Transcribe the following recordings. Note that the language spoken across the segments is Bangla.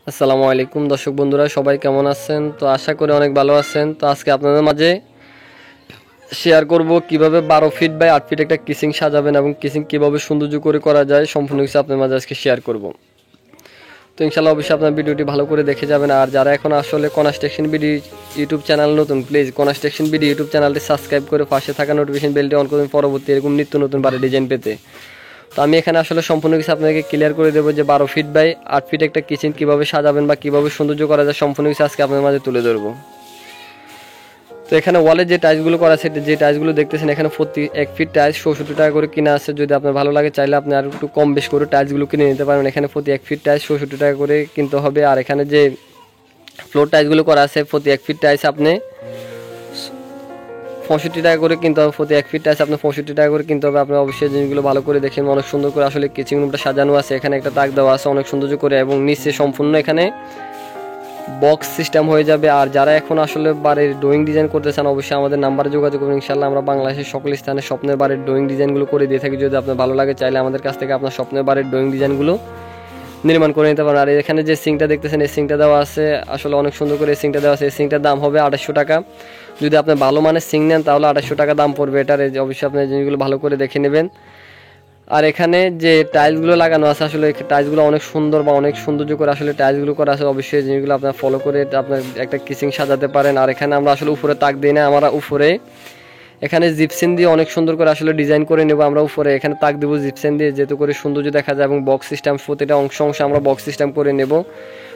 আসসালামু আলাইকুম দর্শক বন্ধুরা, সবাই কেমন আছেন? তো আশা করি অনেক ভালো আছেন। তো আজকে আপনাদের মাঝে শেয়ার করব কিভাবে 12 ফিট বাই 8 ফিট একটা কিচিং সাজাবেন এবং কিচিং কিভাবে সৌন্দর্য করে করা যায়, সম্পূর্ণ কিছু আপনাদের মাঝে আজকে শেয়ার করব। তো ইনশাআল্লাহ অবশ্যই আপনার ভিডিওটি ভালো করে দেখে যাবেন। আর যারা এখন আসলে কনস্ট্রাকশন বিডি ইউটিউব চ্যানেল নতুন, প্লিজ কনস্ট্রাকশন বিডি ইউটিউব চ্যানেলটি সাবস্ক্রাইব করে পাশে থাকা নোটিফিকেশন বেলটি অন করুন পরবর্তী এরকম নিত্য নতুন বাড়ি ডিজাইন পেতে। তো আমি এখানে আসলে সম্পূর্ণ কিছু আপনাকে ক্লিয়ার করে দেবো যে 12 ফিট বাই 8 ফিট একটা কিচেন কীভাবে সাজাবেন বা কীভাবে সৌন্দর্য করা যায়, সম্পূর্ণ কিছু আজকে আপনাদের মাঝে তুলে ধরবো। তো এখানে ওয়ালে যে টাইলসগুলো করা আছে, যে টাইলসগুলো দেখতেছেন, এখানে প্রতি 1 ফিট টাইলস 64 টাকা করে কিনা আছে। যদি আপনার ভালো লাগে চাইলে আপনি আর একটু কম বেশ করে টাইলসগুলো কিনে নিতে পারেন। এখানে প্রতি 1 ফিট টাইলস 64 টাকা করে কিনতে হবে। আর এখানে যে ফ্লোর টাইলসগুলো করা আছে, প্রতি 1 ফিট টাইলস আপনি 65 টাকা করে কিনতে হবে। প্রতি 1 ফিট টাইলস আপনি 65 টাকা করে কিনতে হবে। আপনি অবশ্যই জিনিসগুলো ভালো করে দেখেন। অনেক সুন্দর করে আসলে কিচেন রুমটা সাজানো আছে। এখানে একটা তাক দেওয়া আছে অনেক সৌন্দর্য করে, এবং নিচে সম্পূর্ণ এখানে বক্স সিস্টেম হয়ে যাবে। আর যারা এখন আসলে বাড়ির ড্রয়িং ডিজাইন করতে চান, অবশ্যই আমাদের নাম্বারে যোগাযোগ করুন। ইনশাআল্লাহ আমরা বাংলাদেশের সকল স্থানে স্বপ্নের বাড়ির ড্রয়িং ডিজাইনগুলো করে দিয়ে থাকি। যদি আপনার ভালো লাগে চাইলে আমাদের কাছ থেকে আপনার স্বপ্নের বাড়ির ড্রয়িং ডিজাইনগুলো নির্মাণ করে নিতে পারেন। আর এখানে যে সিংটা দেখতেছেন, এই সিংটা দেওয়া আছে, আসলে অনেক সুন্দর করে এই সিংটা দেওয়া আছে। এই সিংটার দাম হবে 2800 টাকা। যদি আপনি ভালো মানের সিং নেন তাহলে 2800 টাকা দাম পড়বে এটার। অবশ্যই আপনি জিনিসগুলো ভালো করে দেখে নেবেন। আর এখানে যে টাইলসগুলো লাগানো আছে, আসলে টাইলসগুলো অনেক সুন্দর বা অনেক সৌন্দর্য করে আসলে টাইলসগুলো করা আছে। অবশ্যই জিনিসগুলো আপনার ফলো করে আপনার একটা কিচিং সাজাতে পারেন। আর এখানে আমরা আসলে উপরে তাক দিই না, আমরা উপরে এখানে জিপসেন দিয়ে অনেক সুন্দর করে আসলে ডিজাইন করে নেব। আমরা উপরে এখানে তাক দেবো জিপসেন দিয়ে, যেহেতু করে সৌন্দর্য দেখা যায়, এবং বক্স সিস্টেম প্রতিটা অংশ আমরা বক্স সিস্টেম করে নেব।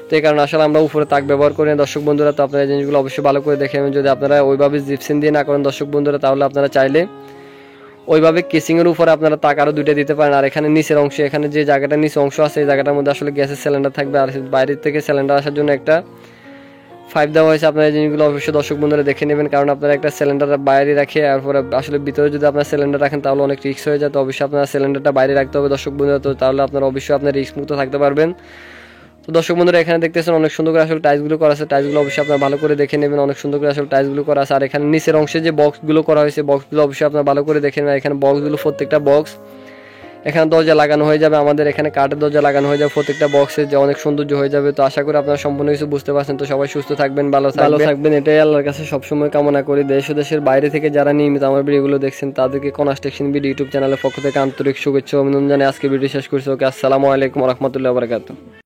তো এই কারণে আসলে আমরা উপরে তাক ব্যবহার করি না দর্শক বন্ধুরা। তো আপনারা জিনিসগুলো অবশ্যই ভালো করে দেখে নেবেন। যদি আপনারা ওইভাবে জিপসেন দিয়ে না করেন দর্শক বন্ধুরা, তাহলে আপনারা চাইলে ওইভাবে কেসিংয়ের উপরে আপনারা তাক আরও 2টা দিতে পারেন। আর এখানে নিচের অংশে, এখানে যে জায়গাটা নিচে অংশ আছে, এই জায়গাটার মধ্যে আসলে গ্যাসের সিলিন্ডার থাকবে। আর বাইরের থেকে সিলিন্ডার আসার জন্য একটা 5 দেওয়া হয়েছে। আপনারা এই জিনিসগুলো অবশ্যই দর্শক বন্ধুরা দেখে নেবেন, কারণ আপনারা একটা সিলিন্ডার বাইরে রাখে তারপরে আসলে ভিতরে যদি আপনার সিলিন্ডার রাখেন তাহলে অনেক রিস্ক হয়ে যায়। তো অবশ্যই আপনার সিলিন্ডারটা বাইরে রাখতে হবে দর্শক বন্ধুরা। তো তাহলে আপনারা অবশ্যই আপনার রিস্ক মুক্ত থাকতে পারবেন। তো দর্শক বন্ধুরা এখানে দেখতেছেন অনেক সুন্দর করে আসলে টাইলসগুলো করা আছে। টাইলসগুলো অবশ্যই আপনারা ভালো করে দেখে নেবেন। অনেক সুন্দর করে আসলে টাইলসগুলো করা আছে। আর এখানে নিচের অংশে যে বক্সগুলো করা হয়েছে, বক্সগুলো অবশ্যই আপনারা ভালো করে দেখে নেবেন। এখানে বক্সগুলো প্রত্যেকটা বক্স এখানে দরজা লাগানো হয়ে যাবে। আমাদের এখানে কাঠের দরজা লাগানো হয়ে যাবে প্রত্যেকটা বক্সে, যে অনেক সৌন্দর্য হয়ে যাবে। তো আশা করি আপনারা সম্পূর্ণ কিছু বুঝতে পারছেন। তো সবাই সুস্থ থাকবেন, ভালো থাকবেন, এটাই আল্লাহর কাছে সবসময় কামনা করি। দেশ ও দেশের বাইরে থেকে যারা নিয়মিত আমার ভিডিওগুলো দেখছেন তাদেরকে কনস্ট্রাকশন বিডি ইউটিউব চ্যানেলের পক্ষ থেকে আন্তরিক শুভেচ্ছা অভিনন্দন জানিয়ে আজকে ভিডিও শেষ করছি। ওকে, আসসালামু আলাইকুম ওয়া রাহমাতুল্লাহি ওয়া বারাকাতুহু।